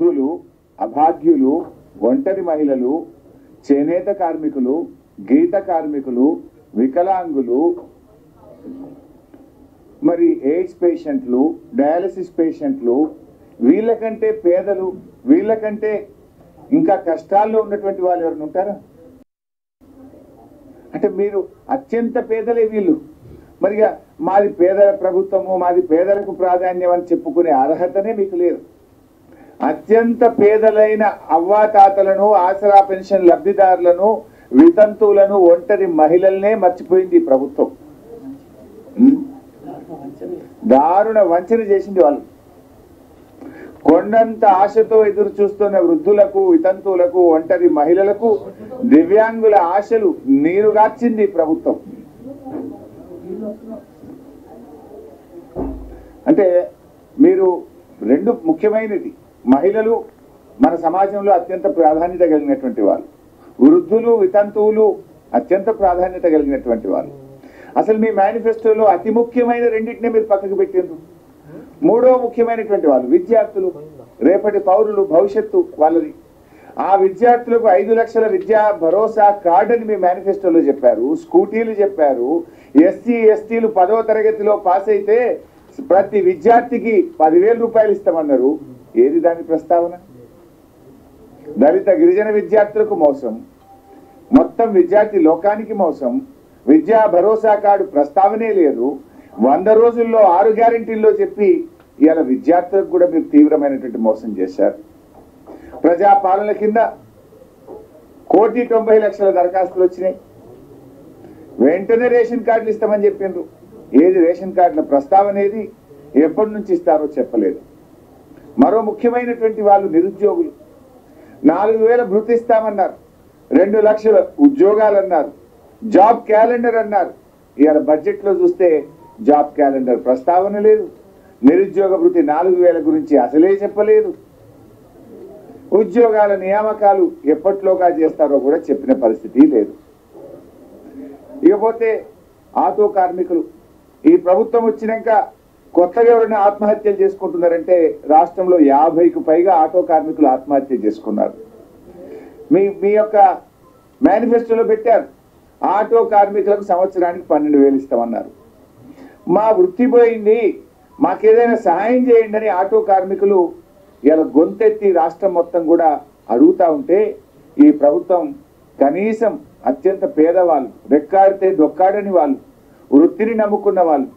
వృద్ధులు, అభాగ్యులు, ఒంటరి మహిళలు, చేనేత కార్మికులు, గీత కార్మికులు, వికలాంగులు, మరి ఎయిడ్స్ పేషెంట్లు, డయాలసిస్ పేషెంట్లు, వీళ్ళకంటే పేదలు, వీళ్ళకంటే ఇంకా కష్టాల్లో ఉన్నటువంటి వాళ్ళు ఎవరైనా ఉంటారా? అంటే మీరు అత్యంత పేదలే వీళ్ళు. మరిగా మాది పేదల ప్రభుత్వము, మాది పేదలకు ప్రాధాన్యం అని చెప్పుకునే అర్హతనే మీకు లేదు. అత్యంత పేదలైన అవ్వాతాతలను, ఆసరా పెన్షన్ లబ్ధిదారులను, వితంతువులను, ఒంటరి మహిళలనే మర్చిపోయింది ఈ ప్రభుత్వం. దారుణ వంచన చేసింది వాళ్ళు. కొండంత ఆశతో ఎదురు చూస్తున్న వృద్ధులకు, వితంతువులకు, ఒంటరి మహిళలకు, దివ్యాంగుల ఆశలు నీరుగార్చింది ప్రభుత్వం. అంటే మీరు రెండు ముఖ్యమైనది, మహిళలు మన సమాజంలో అత్యంత ప్రాధాన్యత కలిగినటువంటి వాళ్ళు, వృద్ధులు, వితంతువులు అత్యంత ప్రాధాన్యత కలిగినటువంటి వాళ్ళు. అసలు మీ మేనిఫెస్టోలో అతి ముఖ్యమైన రెండింటినే మీరు పక్కకు పెట్టిండ్రు. మూడో ముఖ్యమైనటువంటి వాళ్ళు విద్యార్థులు, రేపటి పౌరులు, భవిష్యత్తు వాళ్ళది. ఆ విద్యార్థులకు 5 లక్షల విద్యా భరోసా కార్డు అని మీ మేనిఫెస్టోలో చెప్పారు, స్కూటీలు చెప్పారు. ఎస్సీ ఎస్టీలు 10వ తరగతిలో పాస్ అయితే ప్రతి విద్యార్థికి 10,000 రూపాయలు ఇస్తామన్నారు. ఏది దాని ప్రస్తావన? దళిత గిరిజన విద్యార్థులకు మోసం, మొత్తం విద్యార్థి లోకానికి మోసం. విద్యా భరోసా కార్డు ప్రస్తావనే లేదు. 100 రోజుల్లో 6 గ్యారెంటీల్లో చెప్పి ఇవాళ విద్యార్థులకు కూడా మీరు తీవ్రమైనటువంటి మోసం చేశారు. ప్రజాపాలన కింద 1,90,00,000 దరఖాస్తులు వచ్చినాయి. వెంటనే రేషన్ కార్డులు ఇస్తామని చెప్పిండ్రు. ఏది రేషన్ కార్డుల ప్రస్తావన ఏది? ఎప్పటి నుంచి ఇస్తారో చెప్పలేదు. మరో ముఖ్యమైనటువంటి వాళ్ళు నిరుద్యోగులు. 4,000 భృతి ఇస్తామన్నారు, 2 లక్షల ఉద్యోగాలు అన్నారు, జాబ్ క్యాలెండర్ అన్నారు. ఇవాళ బడ్జెట్లో చూస్తే జాబ్ క్యాలెండర్ ప్రస్తావన లేదు. నిరుద్యోగ భృతి 4,000 గురించి అసలే చెప్పలేదు. ఉద్యోగాల నియామకాలు ఎప్పట్లోగా చేస్తారో కూడా చెప్పిన పరిస్థితి లేదు. ఇకపోతే ఆటో కార్మికులు, ఈ ప్రభుత్వం వచ్చినాక కొత్తగా ఎవరైనా ఆత్మహత్యలు చేసుకుంటున్నారంటే రాష్ట్రంలో 50కు పైగా ఆటో కార్మికులు ఆత్మహత్య చేసుకున్నారు. మీ యొక్క మేనిఫెస్టోలో పెట్టారు, ఆటో కార్మికులకు సంవత్సరానికి 12,000 ఇస్తామన్నారు. మా వృత్తి పోయింది, మాకేదైనా సహాయం చేయండి అని ఆటో కార్మికులు ఇలా గొంతెత్తి రాష్ట్రం మొత్తం కూడా అడుగుతా ఉంటే ఈ ప్రభుత్వం కనీసం అత్యంత పేదవాళ్ళు, రెక్కాడితే దొక్కాడని వాళ్ళు, వృత్తిని నమ్ముకున్న వాళ్ళు,